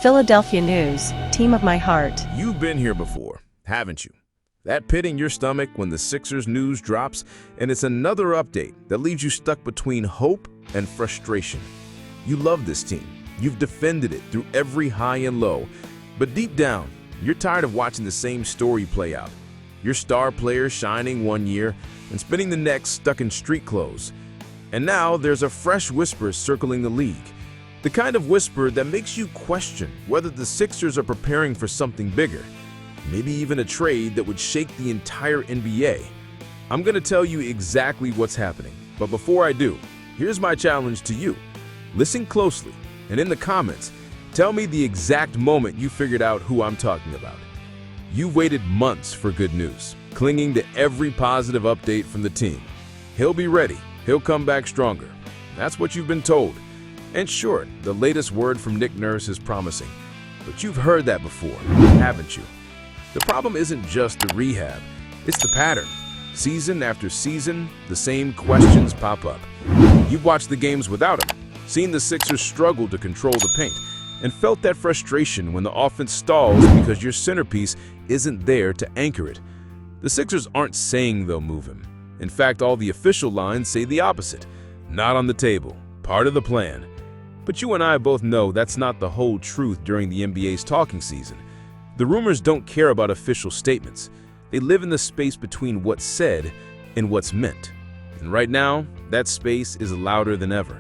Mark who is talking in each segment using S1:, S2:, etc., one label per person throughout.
S1: Philadelphia news, team of my heart.
S2: You've been here before, haven't you? That pit in your stomach when the Sixers news drops, and it's another update that leaves you stuck between hope and frustration. You love this team. You've defended it through every high and low. But deep down, you're tired of watching the same story play out. Your star player shining one year and spending the next stuck in street clothes. And now there's a fresh whisper circling the league. The kind of whisper that makes you question whether the Sixers are preparing for something bigger. Maybe even a trade that would shake the entire NBA. I'm going to tell you exactly what's happening. But before I do, here's my challenge to you. Listen closely, and in the comments, tell me the exact moment you figured out who I'm talking about. You've waited months for good news, clinging to every positive update from the team. He'll be ready. He'll come back stronger. That's what you've been told. And sure, the latest word from Nick Nurse is promising. But you've heard that before, haven't you? The problem isn't just the rehab, it's the pattern. Season after season, the same questions pop up. You've watched the games without him, seen the Sixers struggle to control the paint, and felt that frustration when the offense stalls because your centerpiece isn't there to anchor it. The Sixers aren't saying they'll move him. In fact, all the official lines say the opposite. Not on the table, part of the plan. But you and I both know that's not the whole truth during the NBA's talking season. The rumors don't care about official statements. They live in the space between what's said and what's meant. And right now, that space is louder than ever.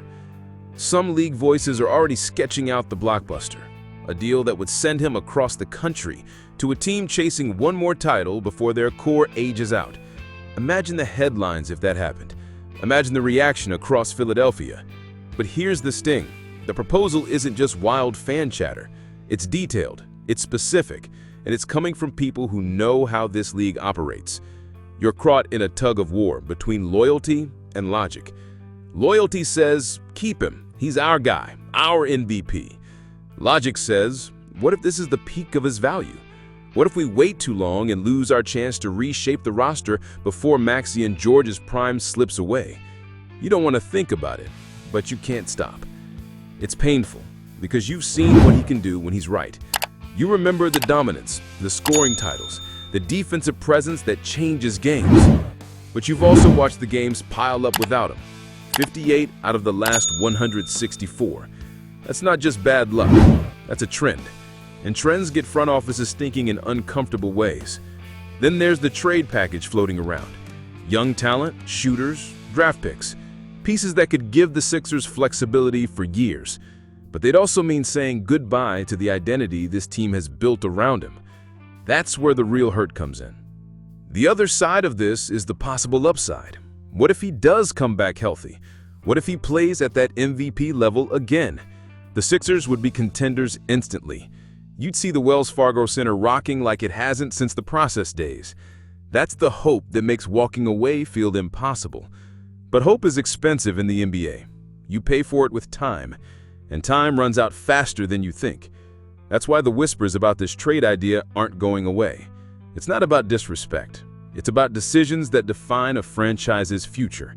S2: Some league voices are already sketching out the Blockbuster, a deal that would send him across the country to a team chasing one more title before their core ages out. Imagine the headlines if that happened. Imagine the reaction across Philadelphia. But here's the sting. The proposal isn't just wild fan chatter. It's detailed, it's specific, and it's coming from people who know how this league operates. You're caught in a tug of war between loyalty and logic. Loyalty says, keep him. He's our guy, our MVP. Logic says, what if this is the peak of his value? What if we wait too long and lose our chance to reshape the roster before Maxey and George's prime slips away? You don't want to think about it, but you can't stop. It's painful, because you've seen what he can do when he's right. You remember the dominance, the scoring titles, the defensive presence that changes games. But you've also watched the games pile up without him. 58 out of the last 164. That's not just bad luck, that's a trend. And trends get front offices thinking in uncomfortable ways. Then there's the trade package floating around. Young talent, shooters, draft picks. Pieces that could give the Sixers flexibility for years. But they'd also mean saying goodbye to the identity this team has built around him. That's where the real hurt comes in. The other side of this is the possible upside. What if he does come back healthy? What if he plays at that MVP level again? The Sixers would be contenders instantly. You'd see the Wells Fargo Center rocking like it hasn't since the process days. That's the hope that makes walking away feel impossible. But hope is expensive in the NBA. You pay for it with time, and time runs out faster than you think. That's why the whispers about this trade idea aren't going away. It's not about disrespect. It's about decisions that define a franchise's future.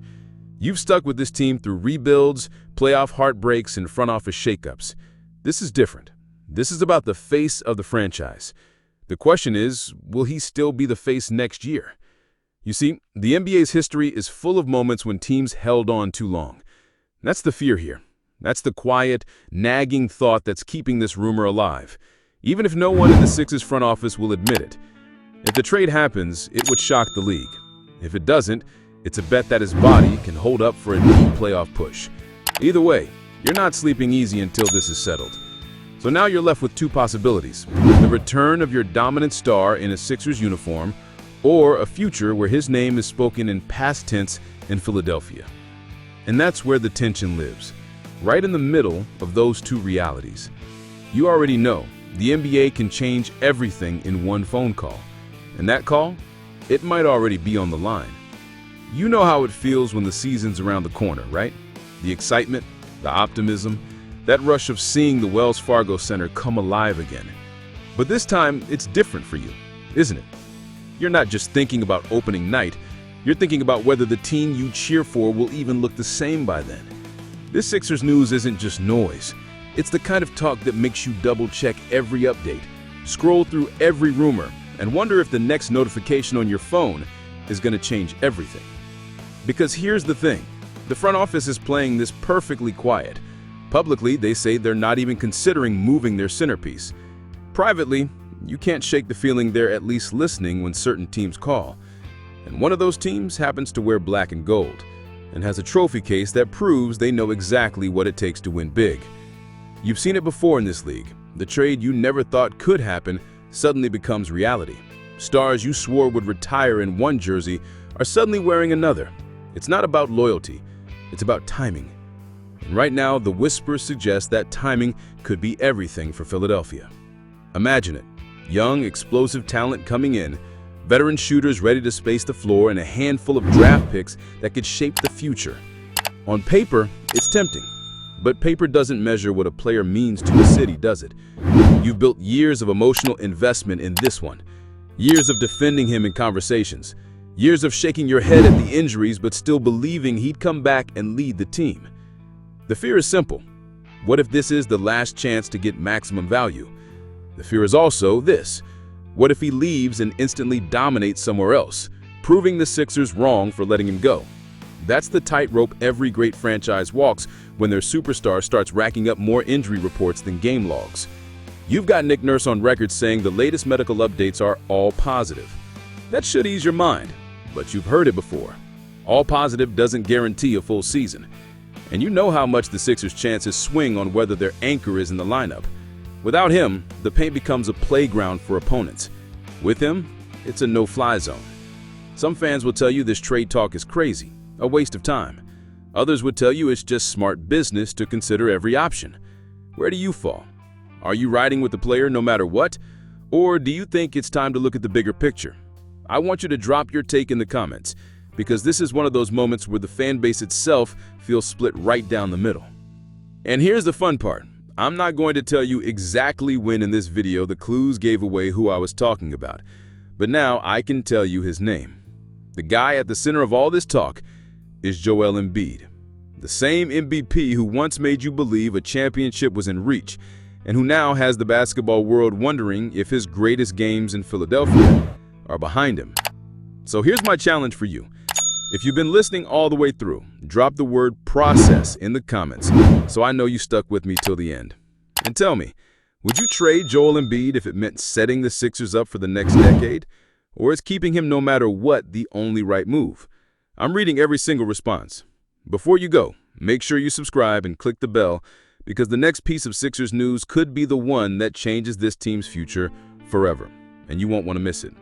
S2: You've stuck with this team through rebuilds, playoff heartbreaks, and front office shakeups. This is different. This is about the face of the franchise. The question is, will he still be the face next year? You see, the NBA's history is full of moments when teams held on too long. That's the fear here. That's the quiet, nagging thought that's keeping this rumor alive, even if no one in the Sixers front office will admit it. If the trade happens, it would shock the league. If it doesn't, it's a bet that his body can hold up for a deep playoff push. Either way, you're not sleeping easy until this is settled. So now you're left with two possibilities: the return of your dominant star in a Sixers uniform, or a future where his name is spoken in past tense in Philadelphia. And that's where the tension lives, right in the middle of those two realities. You already know, the NBA can change everything in one phone call. And that call, it might already be on the line. You know how it feels when the season's around the corner, right? The excitement, the optimism, that rush of seeing the Wells Fargo Center come alive again. But this time, it's different for you, isn't it? You're not just thinking about opening night, you're thinking about whether the team you cheer for will even look the same by then. This Sixers news isn't just noise. It's the kind of talk that makes you double-check every update, scroll through every rumor, and wonder if the next notification on your phone is going to change everything. Because here's the thing, the front office is playing this perfectly quiet. Publicly, they say they're not even considering moving their centerpiece. Privately, you can't shake the feeling they're at least listening when certain teams call. And one of those teams happens to wear black and gold, and has a trophy case that proves they know exactly what it takes to win big. You've seen it before in this league. The trade you never thought could happen suddenly becomes reality. Stars you swore would retire in one jersey are suddenly wearing another. It's not about loyalty, it's about timing. And right now, the whispers suggest that timing could be everything for Philadelphia. Imagine it. Young, explosive talent coming in, veteran shooters ready to space the floor, and a handful of draft picks that could shape the future. On paper, it's tempting. But paper doesn't measure what a player means to a city, does it? You've built years of emotional investment in this one. Years of defending him in conversations. Years of shaking your head at the injuries but still believing he'd come back and lead the team. The fear is simple. What if this is the last chance to get maximum value? The fear is also this. What if he leaves and instantly dominates somewhere else, proving the Sixers wrong for letting him go? That's the tightrope every great franchise walks when their superstar starts racking up more injury reports than game logs. You've got Nick Nurse on record saying the latest medical updates are all positive. That should ease your mind, but you've heard it before. All positive doesn't guarantee a full season. And you know how much the Sixers' chances swing on whether their anchor is in the lineup. Without him, the paint becomes a playground for opponents. With him, it's a no-fly zone. Some fans will tell you this trade talk is crazy, a waste of time. Others would tell you it's just smart business to consider every option. Where do you fall? Are you riding with the player no matter what? Or do you think it's time to look at the bigger picture? I want you to drop your take in the comments, because this is one of those moments where the fan base itself feels split right down the middle. And here's the fun part. I'm not going to tell you exactly when in this video the clues gave away who I was talking about, but now I can tell you his name. The guy at the center of all this talk is Joel Embiid, the same MVP who once made you believe a championship was in reach, and who now has the basketball world wondering if his greatest games in Philadelphia are behind him. So here's my challenge for you. If you've been listening all the way through, drop the word process in the comments so I know you stuck with me till the end. And tell me, would you trade Joel Embiid if it meant setting the Sixers up for the next decade? Or is keeping him no matter what the only right move? I'm reading every single response. Before you go, make sure you subscribe and click the bell, because the next piece of Sixers news could be the one that changes this team's future forever, and you won't want to miss it.